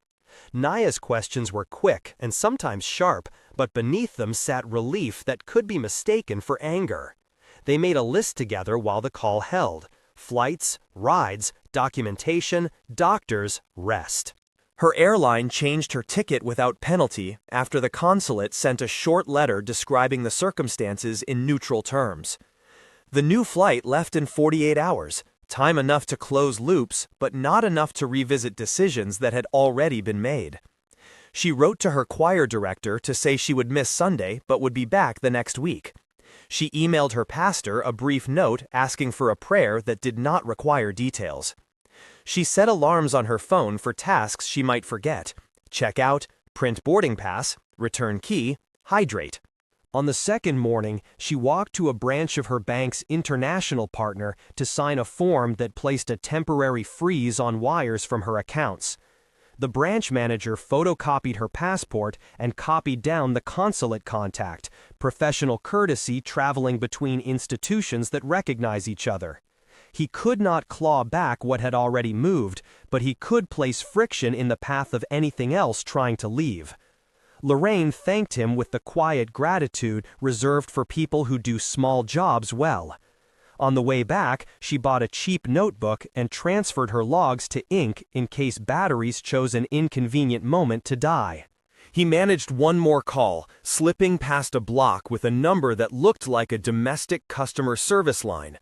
Naya's questions were quick and sometimes sharp, but beneath them sat relief that could be mistaken for anger. They made a list together while the call held: flights, rides, documentation, doctors, rest. Her airline changed her ticket without penalty after the consulate sent a short letter describing the circumstances in neutral terms. The new flight left in 48 hours, time enough to close loops, but not enough to revisit decisions that had already been made. She wrote to her choir director to say she would miss Sunday but would be back the next week. She emailed her pastor a brief note asking for a prayer that did not require details. She set alarms on her phone for tasks she might forget: check out, print boarding pass, return key, hydrate. On the second morning, she walked to a branch of her bank's international partner to sign a form that placed a temporary freeze on wires from her accounts. The branch manager photocopied her passport and copied down the consulate contact, professional courtesy traveling between institutions that recognize each other. He could not claw back what had already moved, but he could place friction in the path of anything else trying to leave. Lorraine thanked him with the quiet gratitude reserved for people who do small jobs well. On the way back, she bought a cheap notebook and transferred her logs to ink in case batteries chose an inconvenient moment to die. He managed one more call, slipping past a block with a number that looked like a domestic customer service line.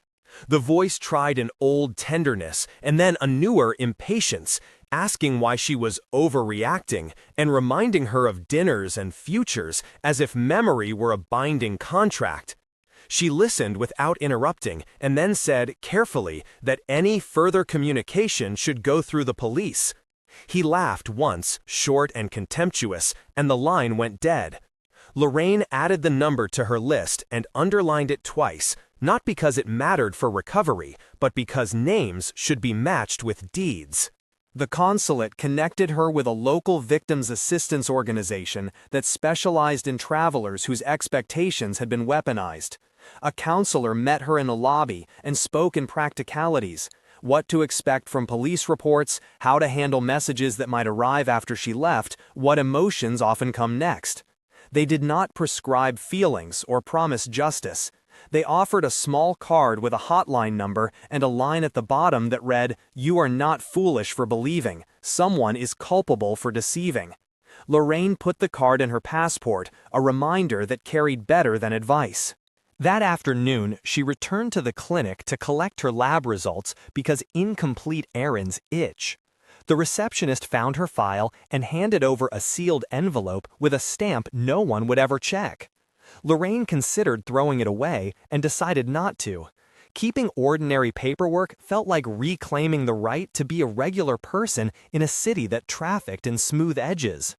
The voice tried an old tenderness and then a newer impatience, asking why she was overreacting and reminding her of dinners and futures as if memory were a binding contract. She listened without interrupting and then said carefully that any further communication should go through the police. He laughed once, short and contemptuous, and the line went dead. Lorraine added the number to her list and underlined it twice, not because it mattered for recovery, but because names should be matched with deeds. The consulate connected her with a local victims assistance organization that specialized in travelers whose expectations had been weaponized. A counselor met her in a lobby and spoke in practicalities: what to expect from police reports, how to handle messages that might arrive after she left, what emotions often come next. They did not prescribe feelings or promise justice. They offered a small card with a hotline number and a line at the bottom that read, "You are not foolish for believing. Someone is culpable for deceiving." Lorraine put the card in her passport, a reminder that carried better than advice. That afternoon, she returned to the clinic to collect her lab results because incomplete errands itch. The receptionist found her file and handed over a sealed envelope with a stamp no one would ever check. Lorraine considered throwing it away and decided not to. Keeping ordinary paperwork felt like reclaiming the right to be a regular person in a city that trafficked in smooth edges.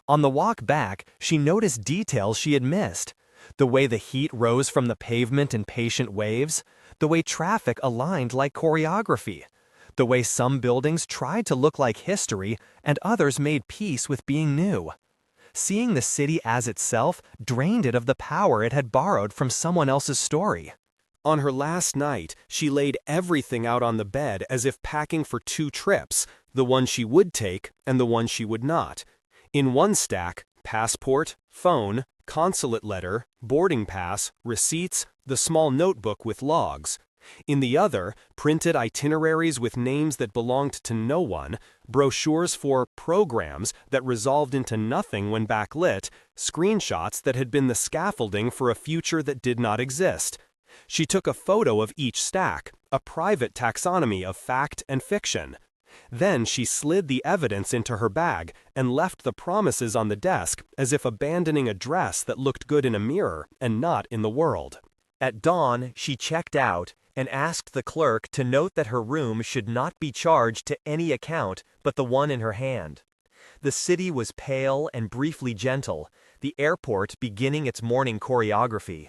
On the walk back, she noticed details she had missed. The way the heat rose from the pavement in patient waves, the way traffic aligned like choreography, the way some buildings tried to look like history and others made peace with being new. Seeing the city as itself drained it of the power it had borrowed from someone else's story. On her last night, she laid everything out on the bed as if packing for 2 trips, the one she would take and the one she would not. In one stack, passport, phone, consulate letter, boarding pass, receipts, the small notebook with logs. In the other, printed itineraries with names that belonged to no one, brochures for programs that resolved into nothing when backlit, screenshots that had been the scaffolding for a future that did not exist. She took a photo of each stack, a private taxonomy of fact and fiction. Then she slid the evidence into her bag and left the promises on the desk as if abandoning a dress that looked good in a mirror and not in the world. At dawn, she checked out and asked the clerk to note that her room should not be charged to any account but the one in her hand. The city was pale and briefly gentle, the airport beginning its morning choreography.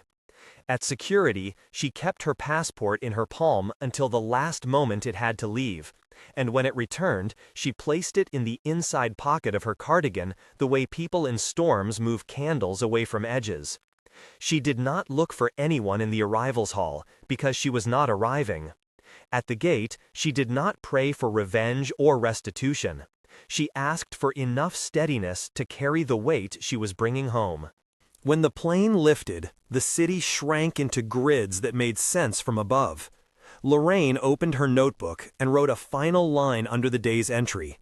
At security, she kept her passport in her palm until the last moment it had to leave, and when it returned, she placed it in the inside pocket of her cardigan the way people in storms move candles away from edges. She did not look for anyone in the arrivals hall because she was not arriving. At the gate, she did not pray for revenge or restitution. She asked for enough steadiness to carry the weight she was bringing home. When the plane lifted, the city shrank into grids that made sense from above. Lorraine opened her notebook and wrote a final line under the day's entry: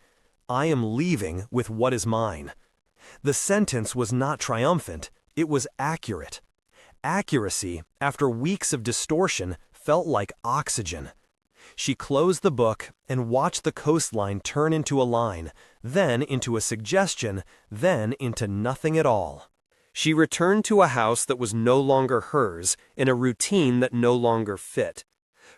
"I am leaving with what is mine." The sentence was not triumphant, it was accurate. Accuracy, after weeks of distortion, felt like oxygen. She closed the book and watched the coastline turn into a line, then into a suggestion, then into nothing at all. She returned to a house that was no longer hers, in a routine that no longer fit.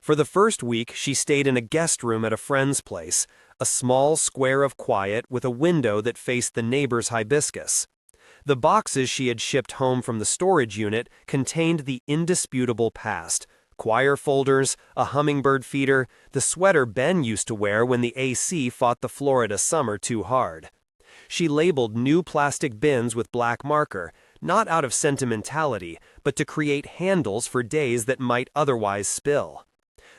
For the first week, she stayed in a guest room at a friend's place, a small square of quiet with a window that faced the neighbor's hibiscus. The boxes she had shipped home from the storage unit contained the indisputable past: choir folders, a hummingbird feeder, the sweater Ben used to wear when the AC fought the Florida summer too hard. She labeled new plastic bins with black marker, not out of sentimentality, but to create handles for days that might otherwise spill.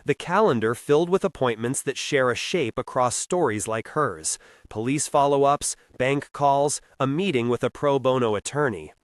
The calendar filled with appointments that share a shape across stories like hers: police follow-ups, bank calls, a meeting with a pro bono attorney.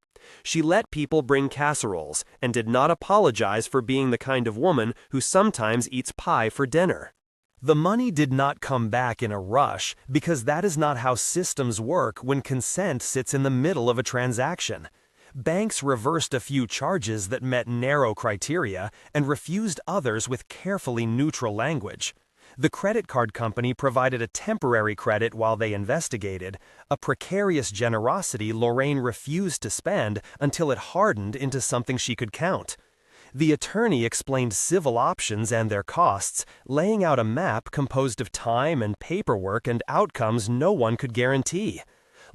She let people bring casseroles and did not apologize for being the kind of woman who sometimes eats pie for dinner. The money did not come back in a rush, because that is not how systems work when consent sits in the middle of a transaction. Banks reversed a few charges that met narrow criteria and refused others with carefully neutral language. The credit card company provided a temporary credit while they investigated, a precarious generosity Lorraine refused to spend until it hardened into something she could count. The attorney explained civil options and their costs, laying out a map composed of time and paperwork and outcomes no one could guarantee.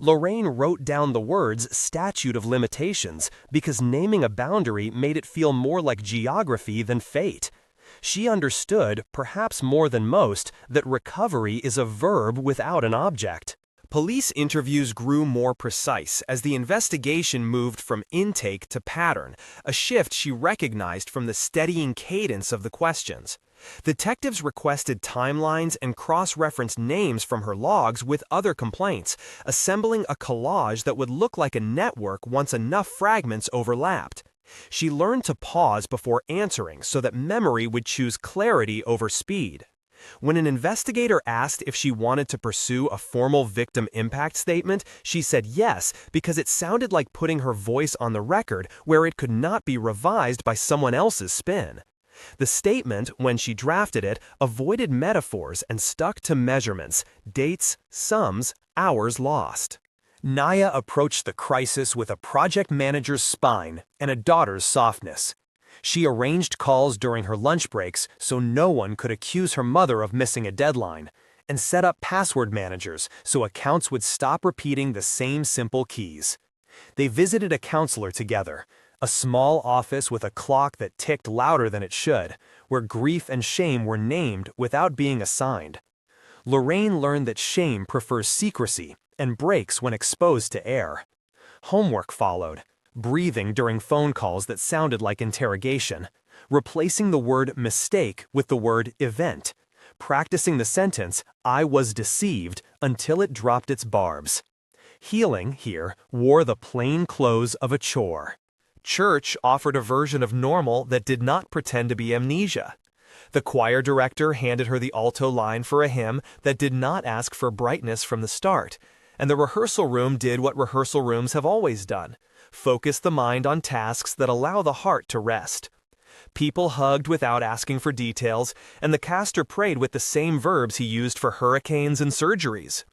Lorraine wrote down the words "statute of limitations" because naming a boundary made it feel more like geography than fate. She understood, perhaps more than most, that recovery is a verb without an object. Police interviews grew more precise as the investigation moved from intake to pattern, a shift she recognized from the steadying cadence of the questions. Detectives requested timelines and cross-referenced names from her logs with other complaints, assembling a collage that would look like a network once enough fragments overlapped. She learned to pause before answering so that memory would choose clarity over speed. When an investigator asked if she wanted to pursue a formal victim impact statement, she said yes because it sounded like putting her voice on the record where it could not be revised by someone else's spin. The statement, when she drafted it, avoided metaphors and stuck to measurements, dates, sums, hours lost. Naya approached the crisis with a project manager's spine and a daughter's softness. She arranged calls during her lunch breaks so no one could accuse her mother of missing a deadline, and set up password managers so accounts would stop repeating the same simple keys. They visited a counselor together, a small office with a clock that ticked louder than it should, where grief and shame were named without being assigned. Lorraine learned that shame prefers secrecy and breaks when exposed to air. Homework followed: breathing during phone calls that sounded like interrogation, replacing the word mistake with the word event, practicing the sentence "I was deceived" until it dropped its barbs. Healing, here, wore the plain clothes of a chore. Church offered a version of normal that did not pretend to be amnesia. The choir director handed her the alto line for a hymn that did not ask for brightness from the start, and the rehearsal room did what rehearsal rooms have always done: focus the mind on tasks that allow the heart to rest. People hugged without asking for details, and the caster prayed with the same verbs he used for hurricanes and surgeries.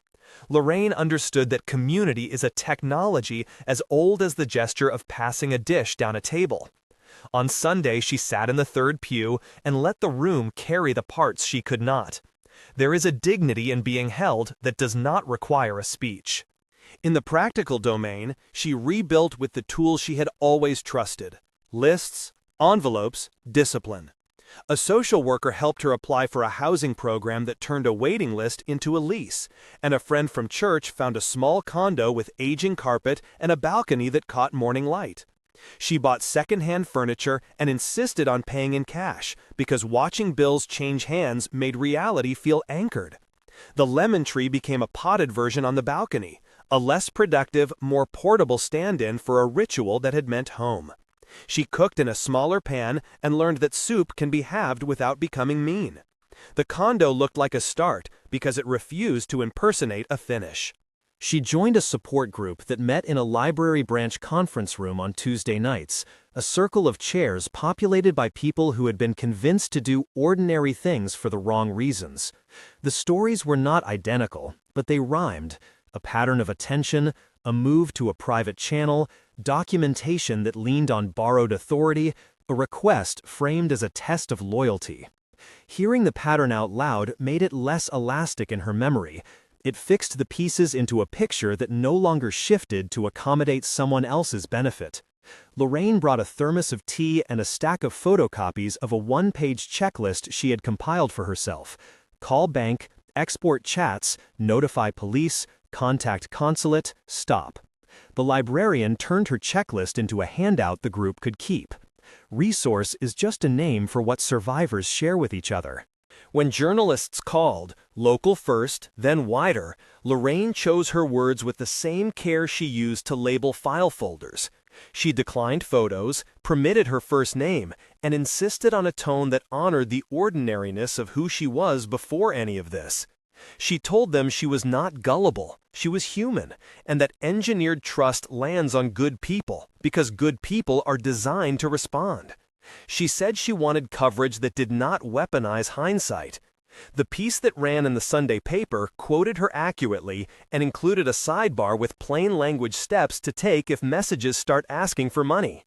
Lorraine understood that community is a technology as old as the gesture of passing a dish down a table. On Sunday, she sat in the third pew and let the room carry the parts she could not. There is a dignity in being held that does not require a speech. In the practical domain, she rebuilt with the tools she had always trusted: lists, envelopes, discipline. A social worker helped her apply for a housing program that turned a waiting list into a lease, and a friend from church found a small condo with aging carpet and a balcony that caught morning light. She bought second-hand furniture and insisted on paying in cash because watching bills change hands made reality feel anchored. The lemon tree became a potted version on the balcony, a less productive, more portable stand-in for a ritual that had meant home. She cooked in a smaller pan and learned that soup can be halved without becoming mean. The condo looked like a start because it refused to impersonate a finish. She joined a support group that met in a library branch conference room on Tuesday nights, a circle of chairs populated by people who had been convinced to do ordinary things for the wrong reasons. The stories were not identical, but they rhymed: a pattern of attention, a move to a private channel, documentation that leaned on borrowed authority, a request framed as a test of loyalty. Hearing the pattern out loud made it less elastic in her memory. It fixed the pieces into a picture that no longer shifted to accommodate someone else's benefit. Lorraine brought a thermos of tea and a stack of photocopies of a one-page checklist she had compiled for herself. Call bank, export chats, notify police, contact consulate, stop. The librarian turned her checklist into a handout the group could keep. Resource is just a name for what survivors share with each other. When journalists called, local first, then wider, Lorraine chose her words with the same care she used to label file folders. She declined photos, permitted her first name, and insisted on a tone that honored the ordinariness of who she was before any of this. She told them she was not gullible, she was human, and that engineered trust lands on good people, because good people are designed to respond. She said she wanted coverage that did not weaponize hindsight. The piece that ran in the Sunday paper quoted her accurately and included a sidebar with plain language steps to take if messages start asking for money.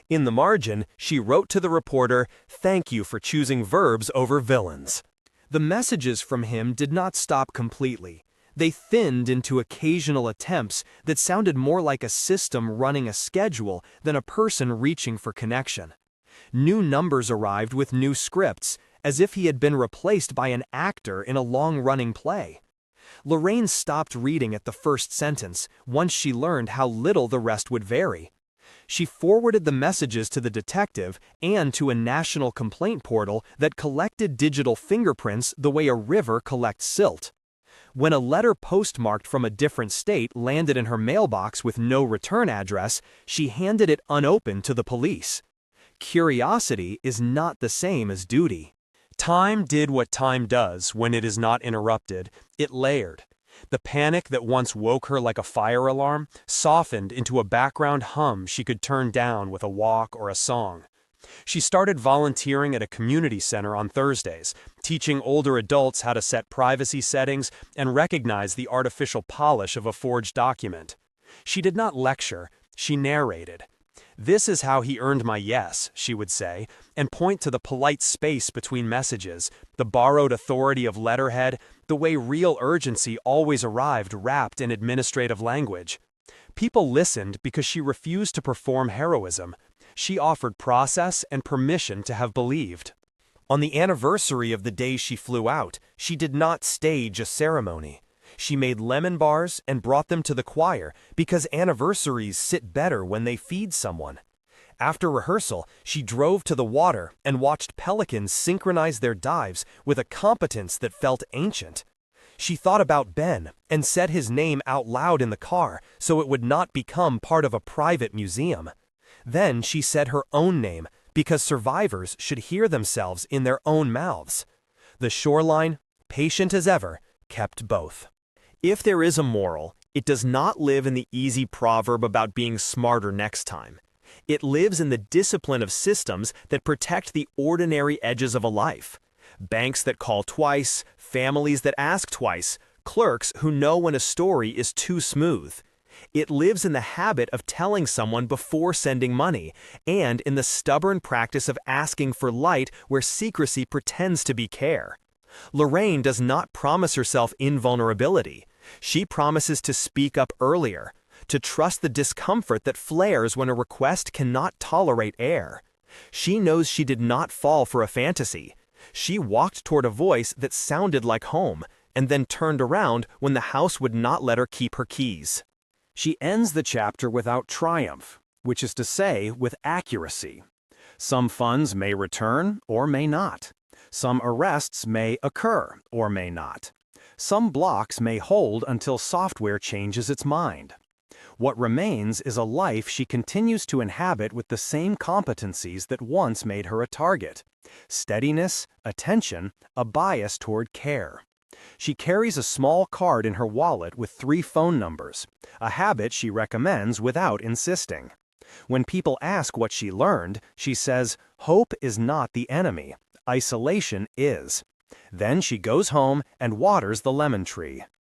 In the margin, she wrote to the reporter, "Thank you for choosing verbs over villains." The messages from him did not stop completely. They thinned into occasional attempts that sounded more like a system running a schedule than a person reaching for connection. New numbers arrived with new scripts, as if he had been replaced by an actor in a long-running play. Lorraine stopped reading at the first sentence once she learned how little the rest would vary. She forwarded the messages to the detective and to a national complaint portal that collected digital fingerprints the way a river collects silt. When a letter postmarked from a different state landed in her mailbox with no return address, she handed it unopened to the police. Curiosity is not the same as duty. Time did what time does when it is not interrupted. It layered. The panic that once woke her like a fire alarm softened into a background hum she could turn down with a walk or a song. She started volunteering at a community center on Thursdays, teaching older adults how to set privacy settings and recognize the artificial polish of a forged document. She did not lecture, she narrated. "This is how he earned my yes," she would say, and point to the polite space between messages, the borrowed authority of letterhead, the way real urgency always arrived wrapped in administrative language. People listened because she refused to perform heroism. She offered process and permission to have believed. On the anniversary of the day she flew out, she did not stage a ceremony. She made lemon bars and brought them to the choir because anniversaries sit better when they feed someone. After rehearsal, she drove to the water and watched pelicans synchronize their dives with a competence that felt ancient. She thought about Ben and said his name out loud in the car so it would not become part of a private museum. Then she said her own name because survivors should hear themselves in their own mouths. The shoreline, patient as ever, kept both. If there is a moral, it does not live in the easy proverb about being smarter next time. It lives in the discipline of systems that protect the ordinary edges of a life. Banks that call twice, families that ask twice, clerks who know when a story is too smooth. It lives in the habit of telling someone before sending money, and in the stubborn practice of asking for light where secrecy pretends to be care. Lorraine does not promise herself invulnerability. She promises to speak up earlier, to trust the discomfort that flares when a request cannot tolerate air. She knows she did not fall for a fantasy. She walked toward a voice that sounded like home, and then turned around when the house would not let her keep her keys. She ends the chapter without triumph, which is to say, with accuracy. Some funds may return or may not. Some arrests may occur or may not. Some blocks may hold until software changes its mind. What remains is a life she continues to inhabit with the same competencies that once made her a target: steadiness, attention, a bias toward care. She carries a small card in her wallet with 3 phone numbers, a habit she recommends without insisting. When people ask what she learned, she says, "Hope is not the enemy. Isolation is." Then she goes home and waters the lemon tree.